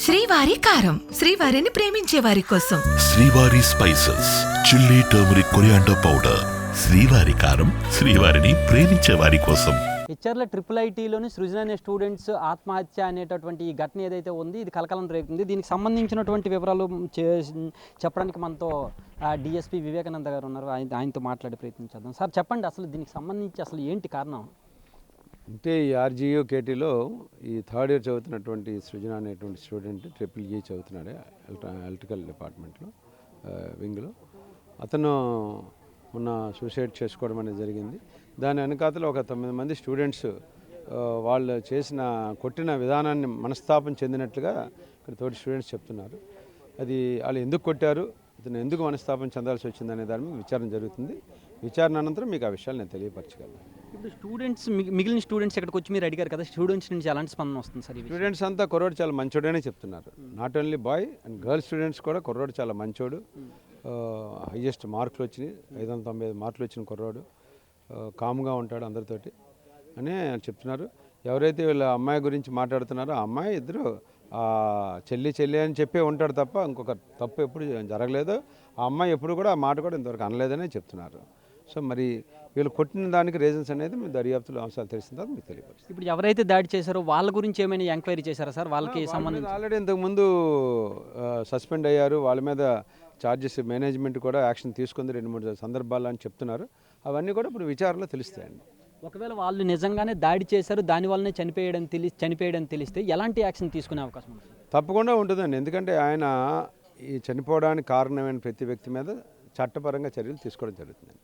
శ్రీవారి కారం, శ్రీవారిని ప్రేమించే వారి కోసం. శ్రీవారి spices, chilli, turmeric, coriander powder. శ్రీవారి కారం, శ్రీవారిని ప్రేమించే వారి కోసం. హెచ్ఆర్ల IIITలోని సృజన అనే స్టూడెంట్స్ ఆత్మహత్య అనేటటువంటి ఈ ఘటన ఏదైతే ఉంది ఇది కలకలం రేపుతుంది. దీనికి సంబంధించినటువంటి వివరాలు చెప్పడానికి మనతో డిఎస్పీ వివేకానంద గారు ఉన్నారు. ఆయనతో మాట్లాడే ప్రయత్నించేద్దాం. సార్ చెప్పండి, అసలు దీనికి సంబంధించి అసలు ఏంటి కారణం? అంటే ఈ ఆర్జీయూ కేటీలో ఈ థర్డ్ ఇయర్ చదువుతున్నటువంటి సృజన అనేటువంటి స్టూడెంట్ IIE చదువుతున్నాడు ఎలక్ట్రికల్ డిపార్ట్మెంట్లో వింగ్లో. అతను మొన్న సూసైడ్ చేసుకోవడం అనేది జరిగింది. దాని వెనకాతలో ఒక 9 మంది స్టూడెంట్స్ వాళ్ళు చేసిన కొట్టిన విధానాన్ని మనస్తాపం చెందినట్లుగా ఇక్కడ తోటి స్టూడెంట్స్ చెప్తున్నారు. అది వాళ్ళు ఎందుకు కొట్టారు, ఇతను ఎందుకు మనస్తాపం చెందాల్సి వచ్చిందనే దాని మీద విచారణ జరుగుతుంది. విచారణ అనంతరం మీకు ఆ విషయాలు నేను తెలియపరచగలను. ఇప్పుడు స్టూడెంట్స్ మిగిలిన స్టూడెంట్స్ ఇక్కడికి వచ్చి మీరు అడిగారు కదా, స్టూడెంట్స్ నుంచి ఎలాంటి స్పందన వస్తుంది సార్? స్టూడెంట్స్ అంతా కుర్రోడు చాలా మంచోడనే చెప్తున్నారు. Not only bye and girl students కూడా కుర్రోడు చాలా మంచోడు, హైయెస్ట్ మార్కులు వచ్చినాయి, 595 మార్కులు వచ్చిన కుర్రోడు, కామ్గా ఉంటాడు అందరితోటి అని చెప్తున్నారు. ఎవరైతే వీళ్ళ అమ్మాయి గురించి మాట్లాడుతున్నారో ఆ అమ్మాయి ఇద్దరు చెల్లి అని చెప్పే ఉంటాడు తప్ప ఇంకొక తప్పు ఎప్పుడు జరగలేదు. ఆ అమ్మాయి ఎప్పుడు కూడా ఆ మాట కూడా ఇంతవరకు అనలేదనే చెప్తున్నారు. సో మరి వీళ్ళు కొట్టిన దానికి రీజన్స్ అనేది మీ దర్యాప్తులో అంశాలు తెలిసిన తర్వాత మీకు తెలియపరుస్తుంది. ఇప్పుడు ఎవరైతే దాడి చేశారో వాళ్ళ గురించి ఏమైనా ఎంక్వైరీ చేశారా సార్? వాళ్ళకి సంబంధించి ఆల్రెడీ ఇంతకుముందు సస్పెండ్ అయ్యారు. వాళ్ళ మీద ఛార్జెస్ మేనేజ్మెంట్ కూడా యాక్షన్ తీసుకుంది 2-3 సందర్భాలు అని చెప్తున్నారు. అవన్నీ కూడా ఇప్పుడు విచారణలో తెలుస్తాయండి. ఒకవేళ వాళ్ళు నిజంగానే దాడి చేశారు, దాని వల్లనే చనిపోయడం తెలిస్తే ఎలాంటి యాక్షన్ తీసుకునే అవకాశం ఉంది? తప్పకుండా ఉంటుందండి. ఎందుకంటే ఆయన ఈ చనిపోవడానికి కారణమైన ప్రతి వ్యక్తి మీద చట్టపరంగా చర్యలు తీసుకోవడం జరుగుతుందండి.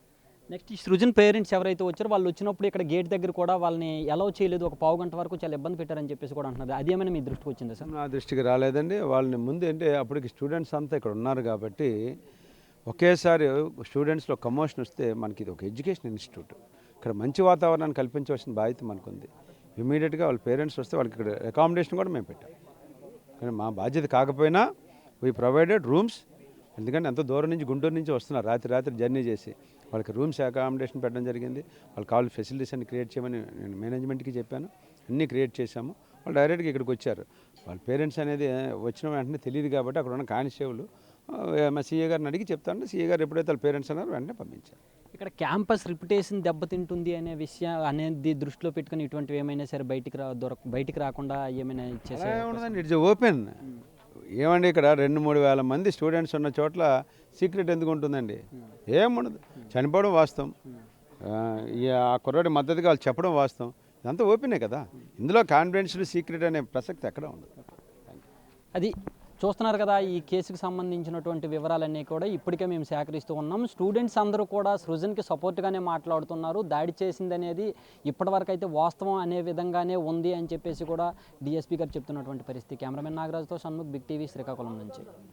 నెక్స్ట్ ఈ సృజన్ పేరెంట్స్ ఎవరైతే వచ్చారో వాళ్ళు వచ్చినప్పుడు ఇక్కడ గేట్ దగ్గర కూడా వాళ్ళని అలౌ చేయలేదు, ఒక పావు గంట వరకు చాలా ఇబ్బంది పెట్టారని చెప్పేసి కూడా అంటున్నారు. అదేమైనా మీ దృష్టికి వచ్చిందా సార్? నా దృష్టికి రాలేదండి. వాళ్ళని ముందు అంటే అప్పటికి స్టూడెంట్స్ అంతా ఇక్కడ ఉన్నారు కాబట్టి ఒకేసారి స్టూడెంట్స్లో కమోషన్ వస్తే మనకి ఇది ఒక ఎడ్యుకేషన్ ఇన్స్టిట్యూట్, ఇక్కడ మంచి వాతావరణాన్ని కల్పించవలసిన బాధ్యత మనకుంది. ఇమీడియట్గా వాళ్ళ పేరెంట్స్ వస్తే వాళ్ళకి ఇక్కడ అకామిడేషన్ కూడా మేము పెట్టాం. కానీ మా బాధ్యత కాకపోయినా వీ ప్రొవైడెడ్ రూమ్స్. ఎందుకంటే ఎంతో దూరం నుంచి గుంటూరు నుంచి వస్తున్నారు, రాత్రి జర్నీ చేసి వాళ్ళకి రూమ్స్ అకామిడేషన్ పెట్టడం జరిగింది. వాళ్ళకి కావాల్సిన ఫెసిలిటీస్ అన్ని క్రియేట్ చేయమని నేను మేనేజ్మెంట్కి చెప్పాను. అన్నీ క్రియేట్ చేశాము. వాళ్ళు డైరెక్ట్గా ఇక్కడికి వచ్చారు. వాళ్ళ పేరెంట్స్ అనేది వచ్చిన వెంటనే తెలియదు కాబట్టి అక్కడ ఉన్న కానిస్టేబుల్ మా సీఏ గారిని అడిగి చెప్తాను. సీఏ గారు ఎప్పుడైతే వాళ్ళ పేరెంట్స్ అన్నారో వెంటనే పంపించారు. ఇక్కడ క్యాంపస్ రిప్యుటేషన్ దెబ్బతింటుంది అనే విషయం అనేది దృష్టిలో పెట్టుకుని ఇటువంటివి ఏమైనా సరే బయటికి రాకుండా ఏమైనా ఉండదండి. It's open. ఏమండి ఇక్కడ 2-3 వేల మంది స్టూడెంట్స్ ఉన్న చోట్ల సీక్రెట్ ఎందుకు ఉంటుందండి? ఏముండదు. చనిపోవడం వాస్తవం, ఆ కుర్రాడి మద్దతుగా వాళ్ళు చెప్పడం వాస్తవం. ఇదంతా ఓపెనే కదా. ఇందులో కాన్ఫిడెన్షియల్ సీక్రెట్ అనే ప్రసక్తి ఎక్కడ ఉండదు. అది చూస్తున్నారు కదా, ఈ కేసుకు సంబంధించినటువంటి వివరాలన్నీ కూడా ఇప్పటికే మేము సేకరిస్తూ ఉన్నాం. స్టూడెంట్స్ అందరూ కూడా సృజన్కి సపోర్ట్గానే మాట్లాడుతున్నారు. దాడి చేసింది అనేది ఇప్పటివరకు అయితే వాస్తవం అనే విధంగానే ఉంది అని చెప్పేసి కూడా డిఎస్పీ గారు చెప్తున్నటువంటి పరిస్థితి. కెమెరామెన్ నాగరాజ్తో షణ్ముఖ్, బిగ్ టీవీ, శ్రీకాకుళం నుంచి.